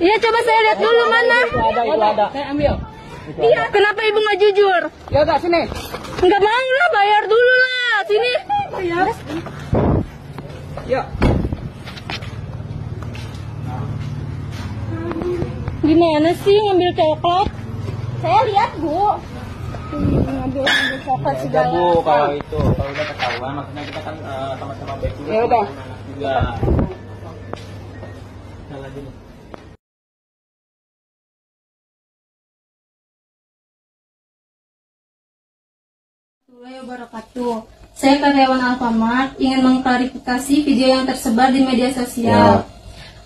Iya, coba saya lihat dulu mana. Itu ada. Saya ambil. Iya, kenapa ibu nggak jujur? Ya udah sini. Nggak mau lah, bayar dulu lah. Sini. Ya. Ya. Gimana sih ngambil coklat? Saya lihat, Bu. Ngambil coklat segala. Bu, kalau udah ketahuan, maksudnya kita kan sama-sama baik dulu. Ya udah. Juga. Salah dulu. Wabarakatuh. Saya karyawan Alfamart ingin mengklarifikasi video yang tersebar di media sosial.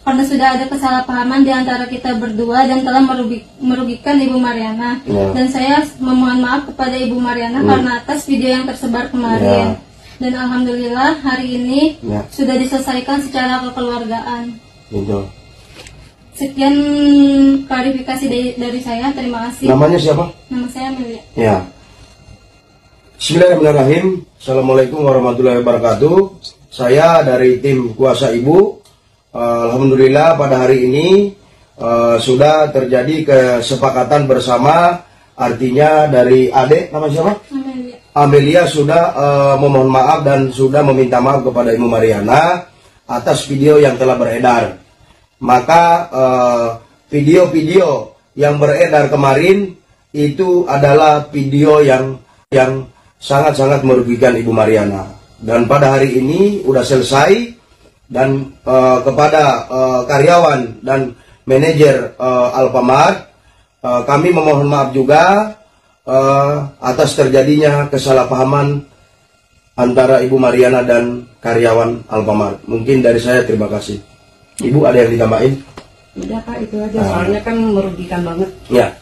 Karena sudah ada kesalahpahaman di antara kita berdua dan telah merugikan Ibu Mariana. Dan saya memohon maaf kepada Ibu Mariana karena atas video yang tersebar kemarin. Dan alhamdulillah hari ini sudah diselesaikan secara kekeluargaan. Sekian klarifikasi dari saya. Terima kasih. Namanya siapa? Nama saya Amelia. Ya. Bismillahirrahmanirrahim. Assalamualaikum warahmatullahi wabarakatuh. Saya dari tim kuasa ibu. Alhamdulillah pada hari ini sudah terjadi kesepakatan bersama. Artinya dari adik, nama siapa? Amelia. Amelia sudah memohon maaf dan sudah meminta maaf kepada Ibu Mariana atas video yang telah beredar. Maka video-video yang beredar kemarin itu adalah video yang sangat-sangat merugikan Ibu Mariana. Dan pada hari ini udah selesai dan kepada karyawan dan manajer Alfamart kami memohon maaf juga atas terjadinya kesalahpahaman antara Ibu Mariana dan karyawan Alfamart. Mungkin dari saya terima kasih. Ibu ada yang ditambahin? Udah Pak, itu aja. Soalnya kan merugikan banget. Ya.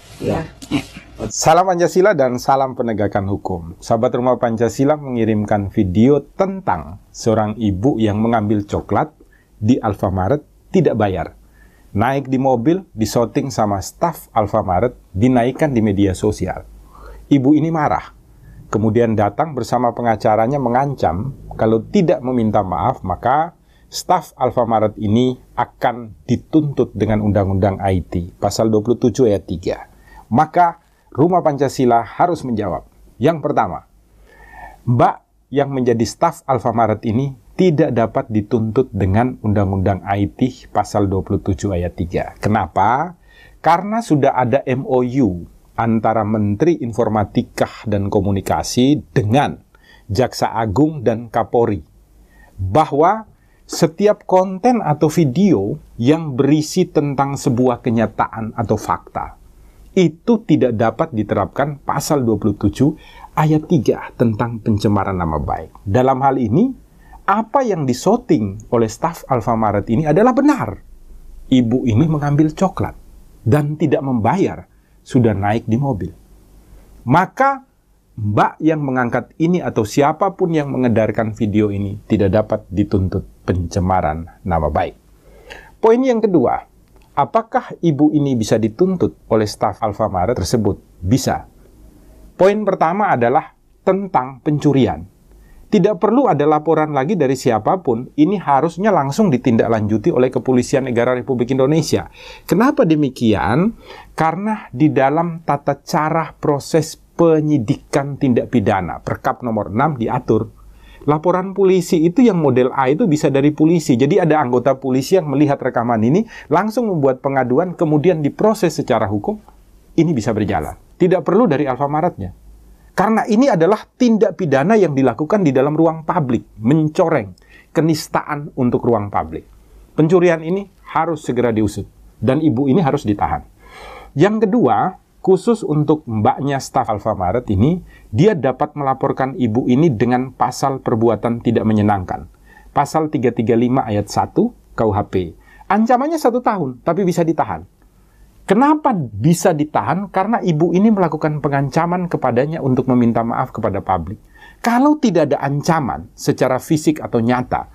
Salam Pancasila dan salam penegakan hukum. Sahabat Rumah Pancasila mengirimkan video tentang seorang ibu yang mengambil coklat di Alfamart tidak bayar. Naik di mobil, disoting sama staf Alfamart, dinaikkan di media sosial. Ibu ini marah. Kemudian datang bersama pengacaranya mengancam kalau tidak meminta maaf maka staf Alfamart ini akan dituntut dengan Undang-Undang IT pasal 27 ayat 3. Maka Rumah Pancasila harus menjawab. Yang pertama, Mbak yang menjadi staf Alfamart ini tidak dapat dituntut dengan Undang-Undang IT pasal 27 ayat 3. Kenapa? Karena sudah ada MOU antara Menteri Informatika dan Komunikasi dengan Jaksa Agung dan Kapolri bahwa setiap konten atau video yang berisi tentang sebuah kenyataan atau fakta itu tidak dapat diterapkan pasal 27 ayat 3 tentang pencemaran nama baik. Dalam hal ini, apa yang disoting oleh staf Alfamart ini adalah benar. Ibu ini mengambil coklat dan tidak membayar, sudah naik di mobil. Maka Mbak yang mengangkat ini atau siapapun yang mengedarkan video ini tidak dapat dituntut pencemaran nama baik. Poin yang kedua, apakah ibu ini bisa dituntut oleh staf Alfamart tersebut? Bisa. Poin pertama adalah tentang pencurian. Tidak perlu ada laporan lagi dari siapapun, ini harusnya langsung ditindaklanjuti oleh Kepolisian Negara Republik Indonesia. Kenapa demikian? Karena di dalam tata cara proses penyidikan tindak pidana, Perkap nomor 6 diatur, laporan polisi itu yang model A itu bisa dari polisi. Jadi ada anggota polisi yang melihat rekaman ini, langsung membuat pengaduan, kemudian diproses secara hukum, ini bisa berjalan. Tidak perlu dari Alfamartnya. Karena ini adalah tindak pidana yang dilakukan di dalam ruang publik, mencoreng kenistaan untuk ruang publik. Pencurian ini harus segera diusut, dan ibu ini harus ditahan. Yang kedua, khusus untuk mbaknya staf Alfamart ini, dia dapat melaporkan ibu ini dengan pasal perbuatan tidak menyenangkan. Pasal 335 ayat 1 KUHP. Ancamannya 1 tahun, tapi bisa ditahan. Kenapa bisa ditahan? Karena ibu ini melakukan pengancaman kepadanya untuk meminta maaf kepada publik. Kalau tidak ada ancaman secara fisik atau nyata,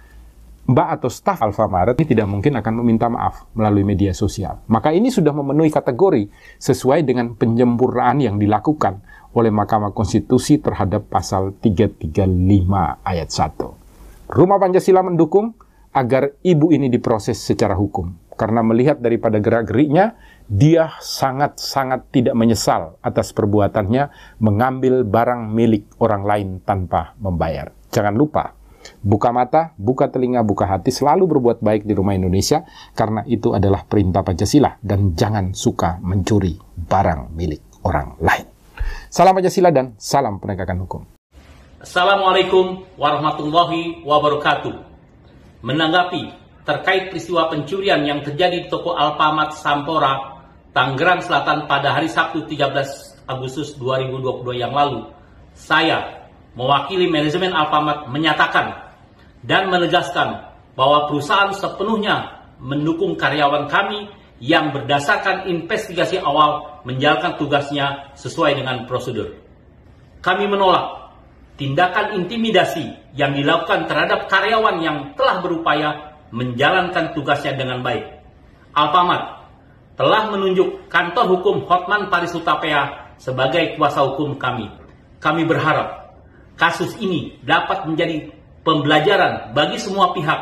mbak atau staf Alfamart ini tidak mungkin akan meminta maaf melalui media sosial. Maka ini sudah memenuhi kategori sesuai dengan penyempurnaan yang dilakukan oleh Mahkamah Konstitusi terhadap pasal 335 ayat 1. Rumah Pancasila mendukung agar ibu ini diproses secara hukum. karena melihat daripada gerak-geriknya, dia sangat-sangat tidak menyesal atas perbuatannya mengambil barang milik orang lain tanpa membayar. Jangan lupa, buka mata, buka telinga, buka hati, selalu berbuat baik di Rumah Indonesia, karena itu adalah perintah Pancasila, dan jangan suka mencuri barang milik orang lain. Salam Pancasila dan salam penegakan hukum. Assalamualaikum warahmatullahi wabarakatuh. Menanggapi terkait peristiwa pencurian yang terjadi di toko Alfamart Sampora, Tangerang Selatan pada hari Sabtu 13 Agustus 2022 yang lalu, saya mewakili manajemen Alfamart menyatakan dan menegaskan bahwa perusahaan sepenuhnya mendukung karyawan kami yang berdasarkan investigasi awal menjalankan tugasnya sesuai dengan prosedur. Kami menolak tindakan intimidasi yang dilakukan terhadap karyawan yang telah berupaya menjalankan tugasnya dengan baik. Alfamart telah menunjuk kantor hukum Hotman Paris Hutapea sebagai kuasa hukum kami. Kami berharap kasus ini dapat menjadi pembelajaran bagi semua pihak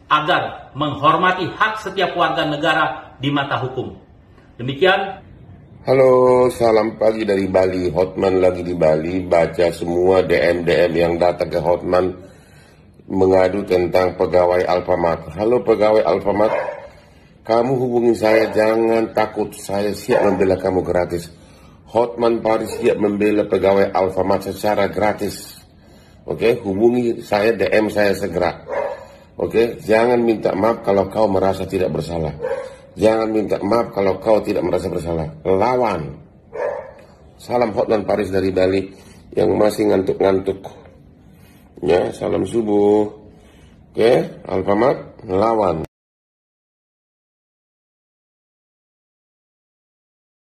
agar menghormati hak setiap warga negara di mata hukum. Demikian. Halo, salam pagi dari Bali. Hotman lagi di Bali, baca semua DM yang datang ke Hotman mengadu tentang pegawai Alfamart. Halo pegawai Alfamart, kamu hubungi saya, jangan takut, saya siap membela kamu gratis. Hotman Paris siap membela pegawai Alfamart secara gratis. Oke, hubungi saya, DM saya segera. Oke, jangan minta maaf kalau kau merasa tidak bersalah. Jangan minta maaf kalau kau tidak merasa bersalah. Lawan. Salam Hotman Paris dari Bali yang masih ngantuk-ngantuk. Ya, salam subuh. Oke, Alfamart, lawan.